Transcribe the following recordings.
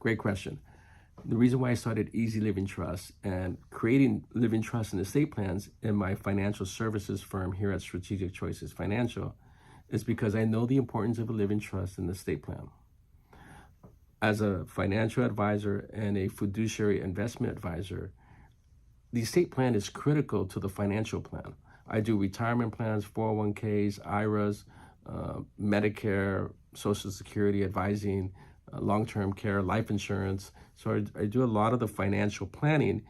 Great question. The reason why I started Easy Living Trust and creating living trust and estate plans in my financial services firm here at Strategic Choices Financial is because I know the importance of a living trust and estate plan. As a financial advisor and a fiduciary investment advisor, the estate plan is critical to the financial plan. I do retirement plans, 401ks, IRAs, Medicare, Social Security advising, long-term care, life insurance. So I do a lot of the financial planning.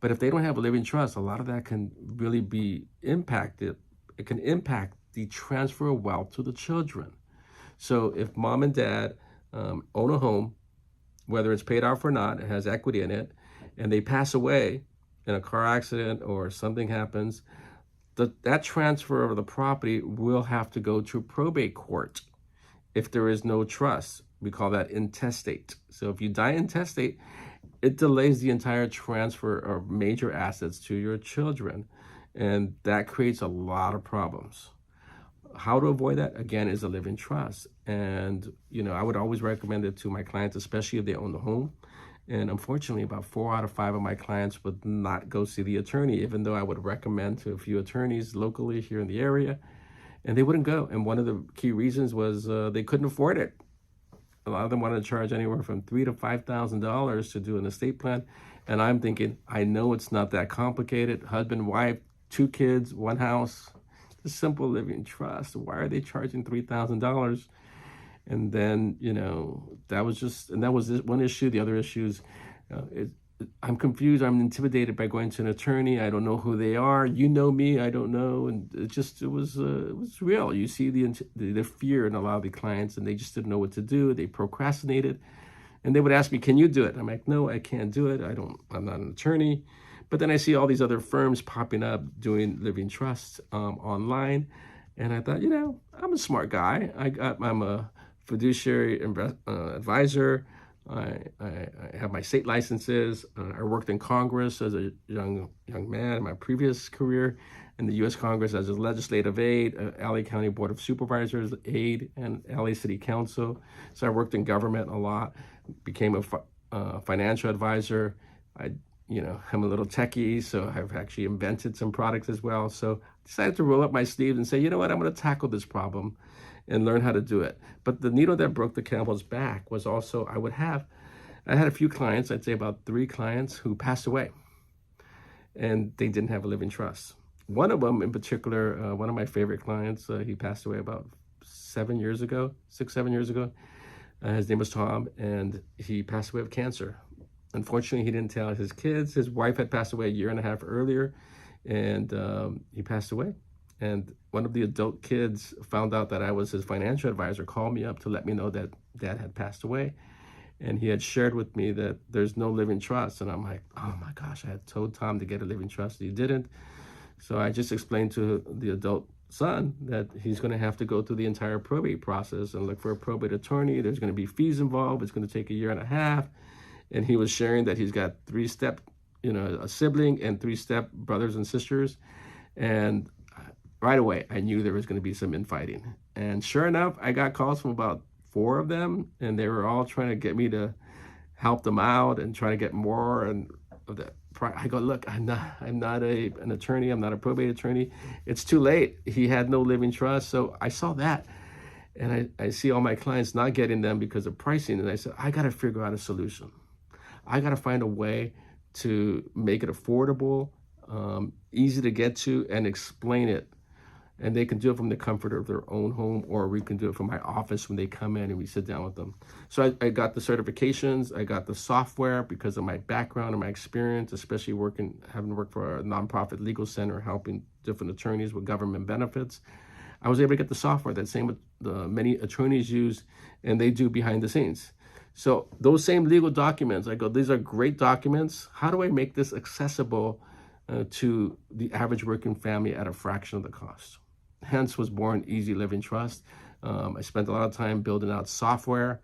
But if they don't have a living trust, a lot of that can really be impacted. It can impact the transfer of wealth to the children. So if mom and dad own a home, whether it's paid off or not, it has equity in it, and they pass away in a car accident or something happens, that transfer of the property will have to go to probate court if there is no trust. We call that intestate. So if you die intestate, it delays the entire transfer of major assets to your children, and that creates a lot of problems. How to avoid that, again, is a living trust. And, I would always recommend it to my clients, especially if they own the home. And unfortunately, about 4 out of 5 of my clients would not go see the attorney, even though I would recommend to a few attorneys locally here in the area, and they wouldn't go. And one of the key reasons was they couldn't afford it. A lot of them wanted to charge anywhere from $3,000 to $5,000 to do an estate plan. And I'm thinking, I know it's not that complicated. Husband, wife, 2 kids, 1 house, a simple living trust. Why are they charging $3,000? And then, that was this one issue. The other issues, I'm confused. I'm intimidated by going to an attorney. I don't know who they are. You know me. I don't know. And it was real. You see the fear in a lot of the clients, and they just didn't know what to do. They procrastinated, and they would ask me, "Can you do it?" I'm like, "No, I can't do it. I'm not an attorney." But then I see all these other firms popping up doing living trusts online, and I thought, I'm a smart guy. I'm a fiduciary advisor. I have my state licenses. I worked in Congress as a young man in my previous career, in the U.S. Congress as a legislative aide, LA County Board of Supervisors aide, and LA City Council. So I worked in government a lot, became a financial advisor. I'm a little techie, so I've actually invented some products as well. So I decided to roll up my sleeves and say, you know what, I'm going to tackle this problem and learn how to do it. But the needle that broke the camel's back was also I had a few clients, I'd say about 3 clients who passed away, and they didn't have a living trust. One of them in particular, one of my favorite clients, he passed away about 6, 7 years ago. His name was Tom, and he passed away of cancer. Unfortunately, he didn't tell his kids. His wife had passed away 1.5 years earlier, and he passed away. And one of the adult kids found out that I was his financial advisor, called me up to let me know that dad had passed away. And he had shared with me that there's no living trust. And I'm like, oh my gosh, I had told Tom to get a living trust. He didn't. So I just explained to the adult son that he's going to have to go through the entire probate process and look for a probate attorney. There's going to be fees involved. It's going to take 1.5 years. And he was sharing that he's got 3-step, a sibling and 3-step brothers and sisters. And right away, I knew there was going to be some infighting. And sure enough, I got calls from about 4 of them, and they were all trying to get me to help them out and try to get more. And I go, look, I'm not an attorney. I'm not a probate attorney. It's too late. He had no living trust. So I saw that, and I see all my clients not getting them because of pricing. And I said, I got to figure out a solution. I got to find a way to make it affordable, easy to get to, and explain it. And they can do it from the comfort of their own home, or we can do it from my office when they come in and we sit down with them. So I got the certifications, I got the software because of my background and my experience, especially having worked for a nonprofit legal center, helping different attorneys with government benefits. I was able to get the software that many attorneys use, and they do behind the scenes. So those same legal documents, I go, these are great documents. How do I make this accessible to the average working family at a fraction of the cost? Hence was born Easy Living Trust. I spent a lot of time building out software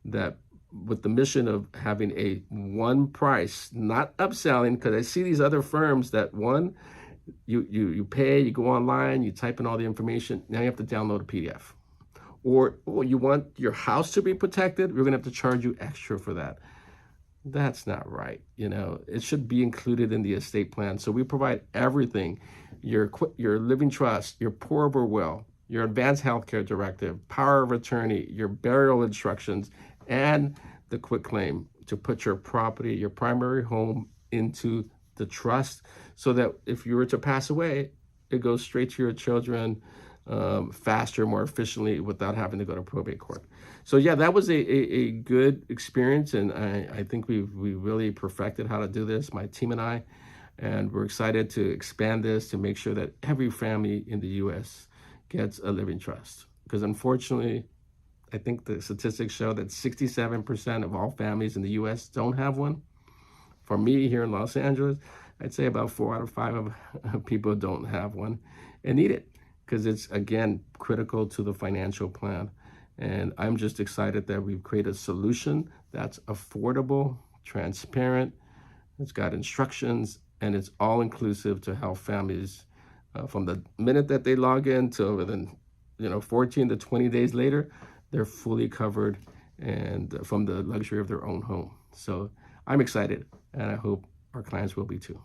that, with the mission of having a one price, not upselling, because I see these other firms that you pay, you go online, you type in all the information, now you have to download a PDF. Or you want your house to be protected, we're gonna have to charge you extra for that. That's not right. It should be included in the estate plan. So we provide everything: your living trust, your pourable will, your advanced healthcare directive, power of attorney, your burial instructions, and the quitclaim to put your property, your primary home, into the trust, so that if you were to pass away, it goes straight to your children, faster, more efficiently, without having to go to probate court. So yeah, that was a good experience, and I think we really perfected how to do this, my team and I, and we're excited to expand this to make sure that every family in the U.S. gets a living trust. Because unfortunately, I think the statistics show that 67% of all families in the U.S. don't have one. For me here in Los Angeles, I'd say about 4 out of 5 of people don't have one and need it, because it's, again, critical to the financial plan. And I'm just excited that we've created a solution that's affordable, transparent, it's got instructions, and it's all inclusive to help families from the minute that they log in to within 14 to 20 days later, they're fully covered and from the luxury of their own home. So I'm excited, and I hope our clients will be too.